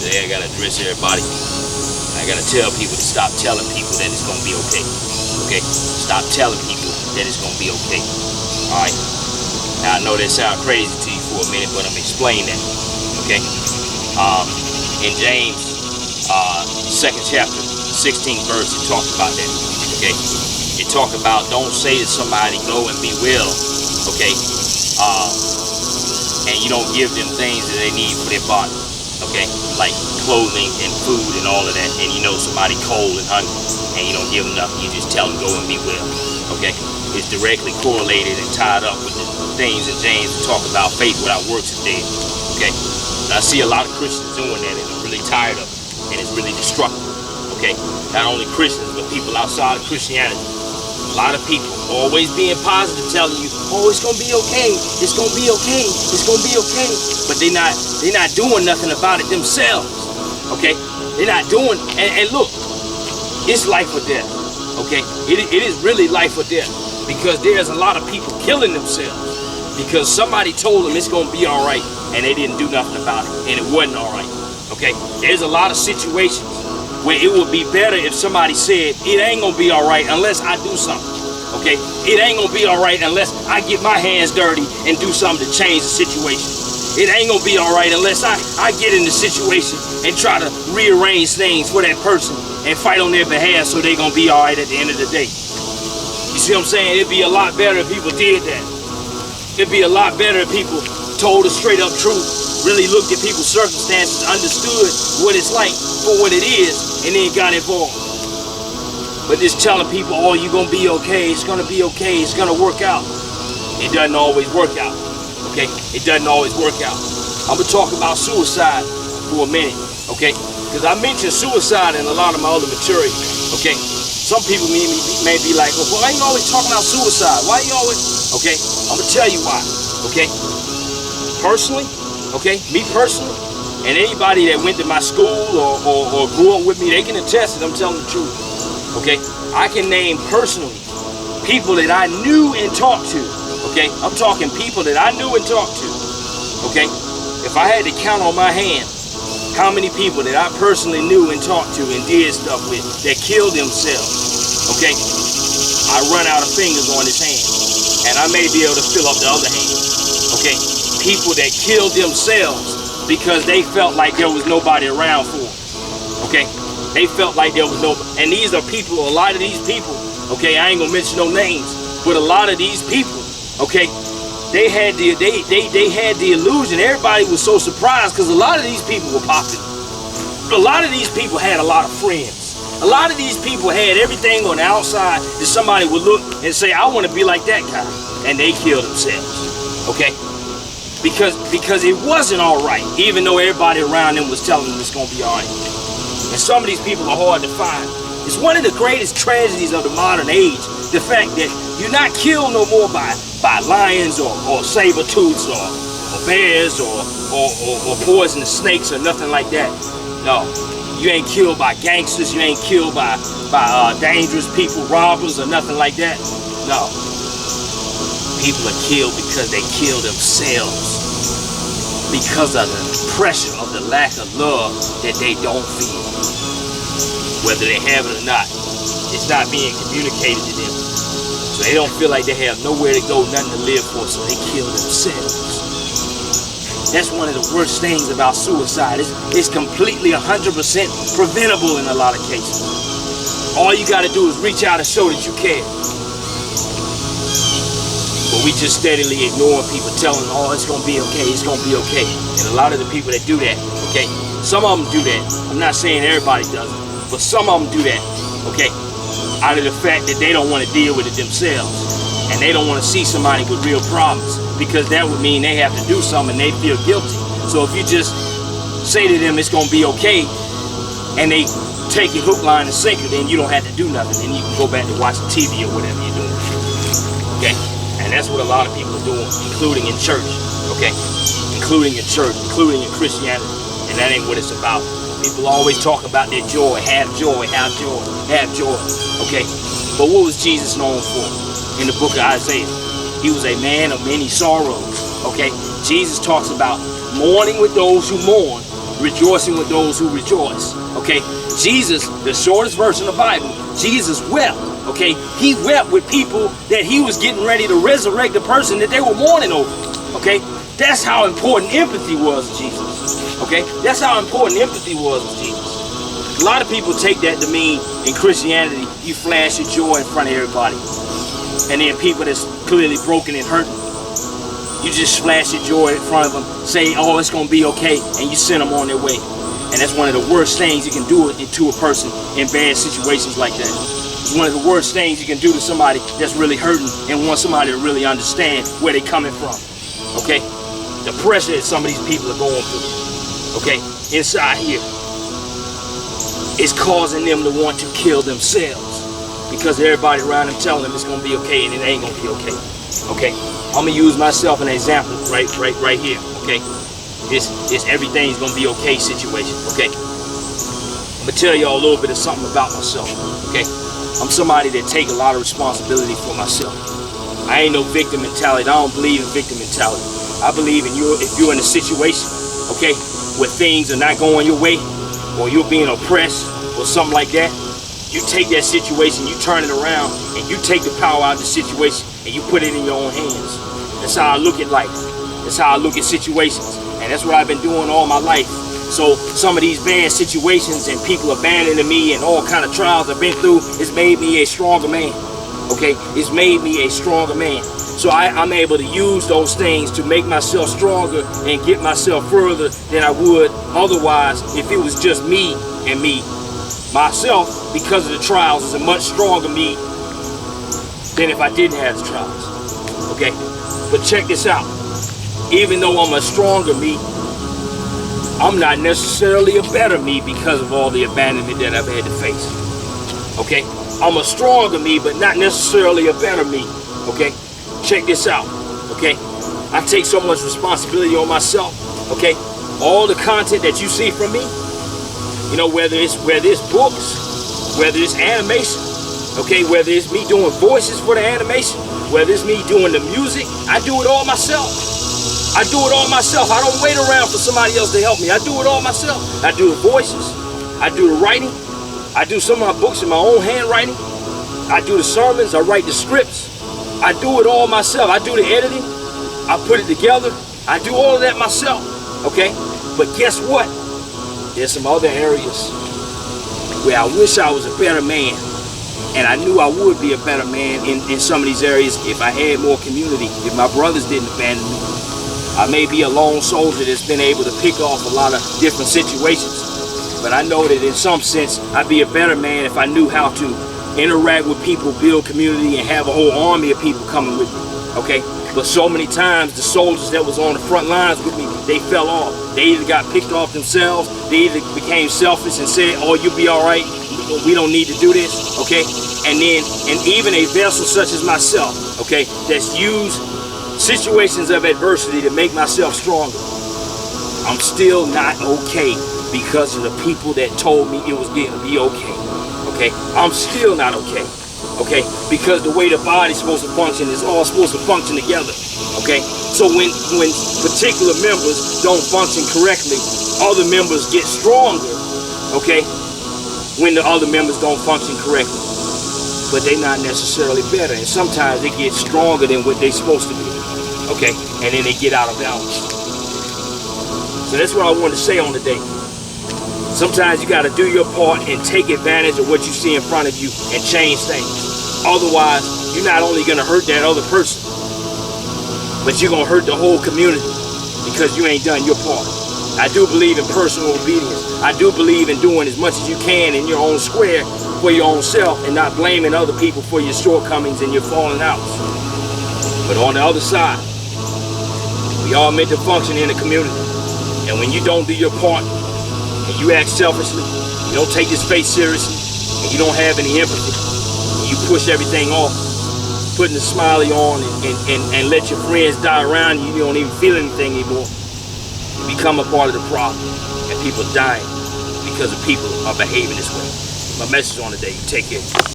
Today I gotta address everybody. I gotta tell people to stop telling people that it's gonna be okay. Okay? Stop telling people that it's gonna be okay. Alright? Now I know that sounds crazy to you for a minute, but I'm explaining that. Okay? In James, 2nd chapter, 16th verse, it talks about that. Okay? It talks about don't say to somebody, go and be well. Okay? And you don't give them things that they need for their body. Okay, like clothing and food and all of that, and you know somebody cold and hungry, and you don't give them nothing, you just tell them go and be well. Okay, it's directly correlated and tied up with the things in James that talk about faith without works is dead. Okay, and I see a lot of Christians doing that, and I'm really tired of it, and it's really destructive. Okay, not only Christians, but people outside of Christianity. A lot of people always being positive, telling you, oh, it's gonna be okay, it's gonna be okay, it's gonna be okay. But they're not doing nothing about it themselves. Okay? They're not doing, and look, it's life or death. Okay? It is really life or death. Because there's a lot of people killing themselves. Because somebody told them it's gonna be alright, and they didn't do nothing about it, and it wasn't alright. Okay? There's a lot of situations where it would be better if somebody said, it ain't gonna be alright unless I do something, okay? It ain't gonna be alright unless I get my hands dirty and do something to change the situation. It ain't gonna be alright unless I get in the situation and try to rearrange things for that person and fight on their behalf so they gonna be alright at the end of the day. You see what I'm saying? It'd be a lot better if people did that. It'd be a lot better if people told a straight up truth, really looked at people's circumstances, understood what it's like for what it is, and then got involved. But just telling people, oh, you're gonna be okay, it's gonna be okay, it's gonna work out. It doesn't always work out, okay? It doesn't always work out. I'm gonna talk about suicide for a minute, okay? Because I mentioned suicide in a lot of my other material, okay? Some people may be like, well, why are you always talking about suicide? Why are you always, okay? I'm gonna tell you why, okay? Personally, okay, me personally, and anybody that went to my school or grew up with me, they can attest that I'm telling the truth, okay? I can name personally people that I knew and talked to, okay? I'm talking people that I knew and talked to, okay? If I had to count on my hand how many people that I personally knew and talked to and did stuff with that killed themselves, okay? I run out of fingers on this hand, and I may be able to fill up the other hand, okay? People that killed themselves because they felt like there was nobody around for them, okay? They felt like there was nobody, and these are people, a lot of these people, okay, I ain't gonna mention no names, but a lot of these people, okay, they had the illusion, everybody was so surprised because a lot of these people were popular. A lot of these people had a lot of friends. A lot of these people had everything on the outside that somebody would look and say, I want to be like that guy, and they killed themselves, okay? Because it wasn't all right, even though everybody around them was telling them it's gonna be all right. And some of these people are hard to find. It's one of the greatest tragedies of the modern age, the fact that you're not killed no more by lions or saber-tooths or bears or poisonous snakes or nothing like that. No, you ain't killed by gangsters, you ain't killed by dangerous people, robbers or nothing like that. No. People are killed because they kill themselves because of the pressure of the lack of love that they don't feel. Whether they have it or not, it's not being communicated to them. So they don't feel like they have nowhere to go, nothing to live for, so they kill themselves. That's one of the worst things about suicide. It's completely 100% preventable in a lot of cases. All you gotta do is reach out and show that you care. But we just steadily ignoring people, telling them, oh, it's gonna be okay, it's gonna be okay. And a lot of the people that do that, okay, some of them do that. I'm not saying everybody does it, but some of them do that, okay, out of the fact that they don't want to deal with it themselves. And they don't want to see somebody with real problems, because that would mean they have to do something and they feel guilty. So if you just say to them it's gonna be okay, and they take it hook, line, and sinker, then you don't have to do nothing. Then you can go back to watching TV or whatever you're doing, okay? And that's what a lot of people are doing, including in church, okay? Including in church, including in Christianity. And that ain't what it's about. People always talk about their joy, have joy, have joy, have joy, okay? But what was Jesus known for in the book of Isaiah? He was a man of many sorrows, okay? Jesus talks about mourning with those who mourn, rejoicing with those who rejoice. Okay, Jesus, the shortest verse in the Bible, Jesus wept. Okay, he wept with people that he was getting ready to resurrect the person that they were mourning over. Okay, that's how important empathy was to Jesus. Okay, that's how important empathy was to Jesus. A lot of people take that to mean in Christianity, you flash your joy in front of everybody. And then people that's clearly broken and hurting, you just flash your joy in front of them, say, oh, it's going to be okay, and you send them on their way. And that's one of the worst things you can do to a person in bad situations like that. It's one of the worst things you can do to somebody that's really hurting and wants somebody to really understand where they're coming from. Okay? The pressure that some of these people are going through, okay, inside here, is causing them to want to kill themselves because everybody around them telling them it's going to be okay and it ain't going to be okay. Okay? I'm going to use myself as an example right here. Okay? It's everything's going to be okay situation. Okay? I'm going to tell y'all a little bit of something about myself. Okay? I'm somebody that take a lot of responsibility for myself. I ain't no victim mentality. I don't believe in victim mentality. I believe in you if you're in a situation, okay, where things are not going your way, or you're being oppressed, or something like that, you take that situation, you turn it around, and you take the power out of the situation, and you put it in your own hands. That's how I look at life. That's how I look at situations. And that's what I've been doing all my life. So some of these bad situations and people abandoning me and all kind of trials I've been through, it's made me a stronger man. Okay? It's made me a stronger man. So I'm able to use those things to make myself stronger and get myself further than I would otherwise if it was just me and me. Myself, because of the trials, is a much stronger me than if I didn't have the trials. Okay? But check this out. Even though I'm a stronger me, I'm not necessarily a better me because of all the abandonment that I've had to face. Okay? I'm a stronger me, but not necessarily a better me. Okay? Check this out. Okay? I take so much responsibility on myself. Okay? All the content that you see from me, you know, whether it's books, whether it's animation, okay, whether it's me doing voices for the animation, whether it's me doing the music, I do it all myself. I do it all myself. I don't wait around for somebody else to help me. I do it all myself. I do the voices. I do the writing. I do some of my books in my own handwriting. I do the sermons. I write the scripts. I do it all myself. I do the editing. I put it together. I do all of that myself. Okay? But guess what? There's some other areas where I wish I was a better man. And I knew I would be a better man in some of these areas if I had more community, if my brothers didn't abandon me. I may be a lone soldier that's been able to pick off a lot of different situations, but I know that in some sense I'd be a better man if I knew how to interact with people, build community, and have a whole army of people coming with me, okay? But so many times the soldiers that was on the front lines with me, they fell off. They either got picked off themselves, they either became selfish and said, oh, you'll be all right, we don't need to do this, okay? And even a vessel such as myself, okay, that's used situations of adversity to make myself stronger, I'm still not okay because of the people that told me it was going to be okay. Okay, I'm still not okay. Okay, because the way the body's supposed to function is all supposed to function together. Okay, so when particular members don't function correctly, other members get stronger. Okay, when the other members don't function correctly, but they're not necessarily better, and sometimes they get stronger than what they're supposed to be. Okay, and then they get out of balance. So that's what I wanted to say on the day. Sometimes you got to do your part and take advantage of what you see in front of you and change things. Otherwise, you're not only going to hurt that other person, but you're going to hurt the whole community because you ain't done your part. I do believe in personal obedience. I do believe in doing as much as you can in your own square for your own self and not blaming other people for your shortcomings and your falling outs. But on the other side, we all meant to function in the community. And when you don't do your part, and you act selfishly, you don't take this faith seriously, and you don't have any empathy, and you push everything off, putting the smiley on and let your friends die around you, you don't even feel anything anymore. You become a part of the problem, and people dying because of people are behaving this way. My message on the day, you take care.